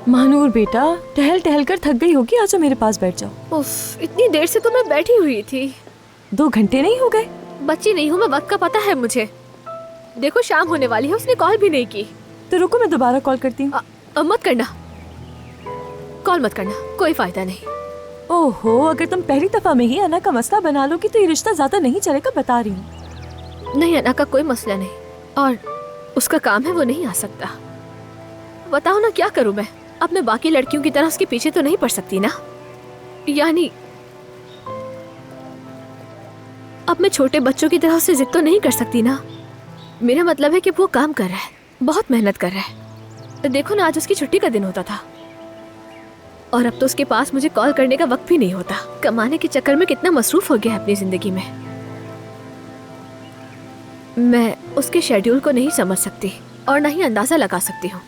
महानूर बेटा, टहल टहल कर थक गई होगी, आजो मेरे पास बैठ जाओ। उफ, इतनी देर से तो मैं बैठी हुई थी। 2 घंटे नहीं हो गए? बच्ची नहीं हूँ मैं, वक्त का पता है मुझे। देखो शाम होने वाली है, उसने कॉल भी नहीं की। तो रुको, मैं दोबारा कॉल करती हूँ। मत करना, कॉल मत करना, कोई फायदा नहीं। ओहो, अगर तुम पहली दफा में ही अना का मसला बना लोगी तो ये रिश्ता ज्यादा नहीं चलेगा, बता रही हूँ। नहीं, अना का कोई मसला नहीं, और उसका काम है, वो नहीं आ सकता। बताओ ना क्या करूँ मैं? अब मैं बाकी लड़कियों की तरह उसके पीछे तो नहीं पड़ सकती ना। यानी अब मैं छोटे बच्चों की तरह उससे जिद तो नहीं कर सकती ना। मेरा मतलब है कि वो काम कर रहा है, बहुत मेहनत कर रहा है। देखो ना, आज उसकी छुट्टी का दिन होता था और अब तो उसके पास मुझे कॉल करने का वक्त भी नहीं होता। कमाने के चक्कर में कितना मसरूफ हो गया है अपनी जिंदगी में। मैं उसके शेड्यूल को नहीं समझ सकती और ना ही अंदाजा लगा सकती हूँ।